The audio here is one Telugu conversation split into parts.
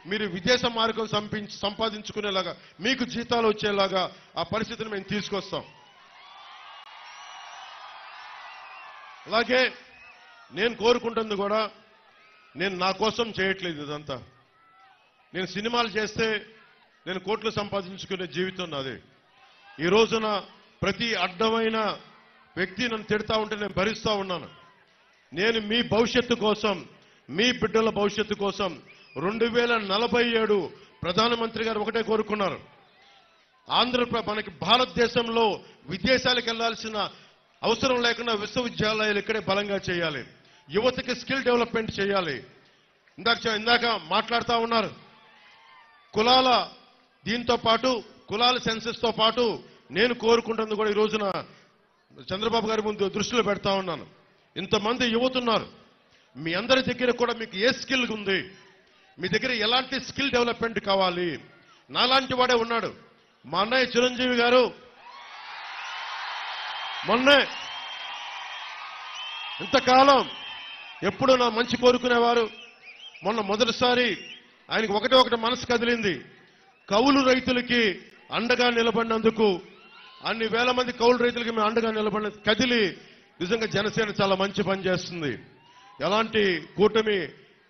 మీరు విదేశ మార్గం సంపాదించుకునేలాగా మీకు జీతాలు వచ్చేలాగా ఆ పరిస్థితిని మేము తీసుకొస్తాం. అలాగే నేను కోరుకుంటుంది కూడా, నేను నా కోసం చేయట్లేదు ఇదంతా. నేను సినిమాలు చేస్తే నేను కోట్లు సంపాదించుకునే జీవితం నాది. ఈ రోజున ప్రతి అడ్డమైన వ్యక్తి నన్ను తిడతా ఉంటే నేను భరిస్తా ఉన్నాను. నేను మీ భవిష్యత్తు కోసం, మీ బిడ్డల భవిష్యత్తు కోసం 2047 ప్రధానమంత్రి గారు ఒకటే కోరుకున్నారు. మనకి భారతదేశంలో విదేశాలకు వెళ్లాల్సిన అవసరం లేకుండా విశ్వవిద్యాలయాలు ఇక్కడే బలంగా చేయాలి. యువతకి స్కిల్ డెవలప్మెంట్ చేయాలి. ఇందాక మాట్లాడుతూ ఉన్నారు. కులాల దీంతో పాటు కులాల సెన్సెస్ తో పాటు నేను కోరుకుంటుంది కూడా ఈ రోజున చంద్రబాబు గారి ముందు దృష్టిలో పెడతా ఉన్నాను. ఇంతమంది యువతున్నారు. మీ అందరి దగ్గర కూడా మీకు ఏ స్కిల్ ఉంది, మీ దగ్గర ఎలాంటి స్కిల్ డెవలప్మెంట్ కావాలి. నాలాంటి వాడే ఉన్నాడు. మా అన్నయ్య చిరంజీవి గారు మొన్నే ఇంతకాలం ఎప్పుడు నా మంచి కోరుకునేవారు. మొన్న మొదటిసారి ఆయనకు ఒకటి మనసు కదిలింది. కౌలు రైతులకి అండగా నిలబడినందుకు, అన్ని వేల మంది కౌలు రైతులకి మేము అండగా నిలబడిన కదిలి నిజంగా జనసేన చాలా మంచి పని చేస్తుంది. ఎలాంటి కూటమి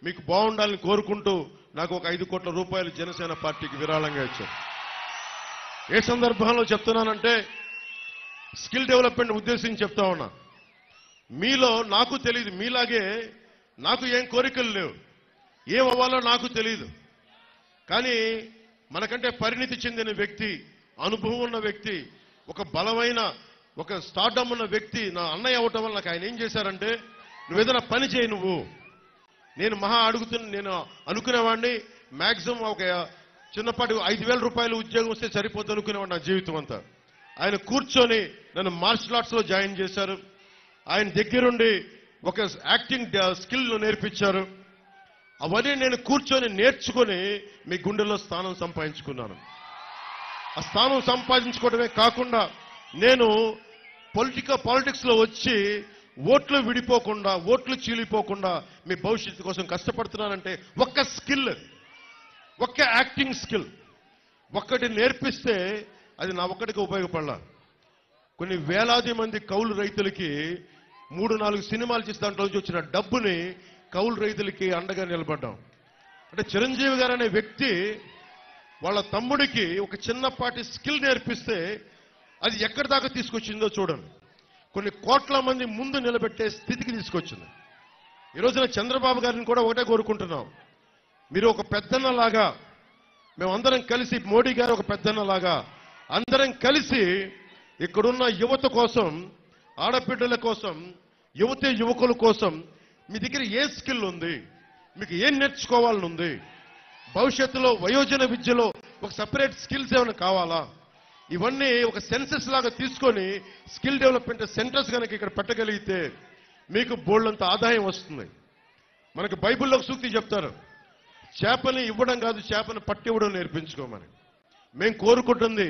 మీకు బాగుండాలని కోరుకుంటూ నాకు ఒక 5 కోట్ల రూపాయలు జనసేన పార్టీకి విరాళంగా ఇచ్చారు. ఏ సందర్భంలో చెప్తున్నానంటే స్కిల్ డెవలప్మెంట్ ఉద్దేశించి చెప్తా ఉన్నా. మీలో నాకు తెలియదు, మీలాగే నాకు ఏం కోరికలు లేవు, ఏం అవ్వాలో నాకు తెలియదు. కానీ మనకంటే పరిణితి చెందిన వ్యక్తి, అనుభవం ఉన్న వ్యక్తి, ఒక బలమైన ఒక స్టార్డమ్ ఉన్న వ్యక్తి నా అన్నయ్య అవటం వల్ల నాకు ఆయన ఏం చేశారంటే, నువ్వేదైనా పని చేయి నువ్వు. నేను నేను అనుకునేవాడిని మాక్సిమం ఒక చిన్నపాటి 5,000 రూపాయలు ఉద్యోగం వస్తే సరిపోతుంది అనుకునేవాడు నా జీవితం అంతా. ఆయన కూర్చొని నన్ను మార్షల్ ఆర్ట్స్ లో జాయిన్ చేశారు. ఆయన దగ్గరుండి ఒక యాక్టింగ్ స్కిల్ నేర్పించారు. అవన్నీ నేను కూర్చొని నేర్చుకొని మీ గుండెల్లో స్థానం సంపాదించుకున్నాను. ఆ స్థానం సంపాదించుకోవడమే కాకుండా నేను పాలిటిక్స్ లో వచ్చి ఓట్లు విడిపోకుండా, ఓట్లు చీలిపోకుండా మీ భవిష్యత్తు కోసం కష్టపడుతున్నానంటే ఒక్క స్కిల్, ఒక్క యాక్టింగ్ స్కిల్ ఒక్కటి నేర్పిస్తే అది నా ఒక్కడికి ఉపయోగపడాల. కొన్ని వేలాది మంది కౌలు రైతులకి 3-4 సినిమాలు చేసి దాంట్లో నుంచి వచ్చిన డబ్బుని కౌలు రైతులకి అండగా నిలబడ్డాం. అంటే చిరంజీవి గారు అనే వ్యక్తి వాళ్ళ తమ్ముడికి ఒక చిన్నపాటి స్కిల్ నేర్పిస్తే అది ఎక్కడి దాకా తీసుకొచ్చిందో చూడండి. కొన్ని కోట్ల మంది ముందు నిలబెట్టే స్థితికి తీసుకొచ్చింది. ఈ రోజున చంద్రబాబు గారిని కూడా ఒకటే కోరుకుంటున్నాం. మీరు ఒక పెద్దన్నలాగా, మేమందరం కలిసి, మోడీ గారు ఒక పెద్దన్నలాగా అందరం కలిసి ఇక్కడున్న యువత కోసం, ఆడబిడ్డల కోసం, యువకుల కోసం మీ దగ్గర ఏ స్కిల్ ఉంది, మీకు ఏం నేర్చుకోవాలని ఉంది, భవిష్యత్తులో వయోజన విద్యలో ఒక సెపరేట్ స్కిల్స్ ఏమైనా కావాలా, ఇవన్నీ ఒక సెన్సెస్ లాగా తీసుకొని స్కిల్ డెవలప్మెంట్ సెంటర్స్ కనుక ఇక్కడ పెట్టగలిగితే మీకు బోల్డంత ఆదాయం వస్తుంది. మనకు బైబిల్లో ఒక సూక్తి చెప్తారు, చేపని ఇవ్వడం కాదు, చేపని పట్టివ్వడం నేర్పించుకోమని. మేము కోరుకుంటుంది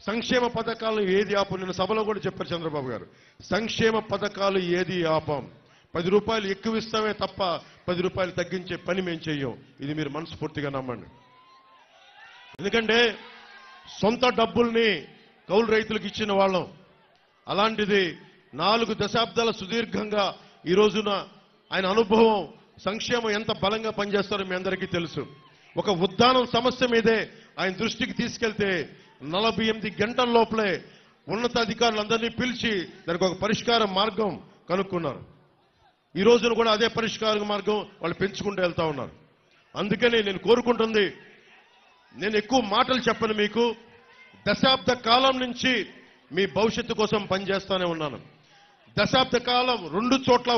సంక్షేమ పథకాలు ఏది ఆపం. నిన్న సభలో కూడా చెప్పారు చంద్రబాబు గారు, సంక్షేమ పథకాలు ఏది ఆపం. 10 రూపాయలు ఎక్కువ ఇస్తామే తప్ప 10 రూపాయలు తగ్గించే పని మేము చెయ్యం. ఇది మీరు మనస్ఫూర్తిగా నమ్మండి. ఎందుకంటే సొంత డబ్బుల్ని కౌలు రైతులకు ఇచ్చిన వాళ్ళం. అలాంటిది 4 దశాబ్దాల సుదీర్ఘంగా ఈ రోజున ఆయన అనుభవం, సంక్షేమం ఎంత బలంగా పనిచేస్తారో మీ అందరికీ తెలుసు. ఒక ఉద్దానం సమస్య మీదే ఆయన దృష్టికి తీసుకెళ్తే 48 గంటల లోపలే ఉన్నతాధికారులందరినీ పిలిచి దానికి ఒక పరిష్కార మార్గం కనుక్కున్నారు. ఈ రోజున కూడా అదే పరిష్కార మార్గం వాళ్ళు పెంచుకుంటూ వెళ్తా ఉన్నారు. అందుకని నేను కోరుకుంటుంది, నేను ఎక్కువ మాటలు చెప్పను మీకు. దశాబ్ద కాలం నుంచి మీ భవిష్యత్తు కోసం పనిచేస్తానే ఉన్నాను. దశాబ్ద కాలం 2 చోట్ల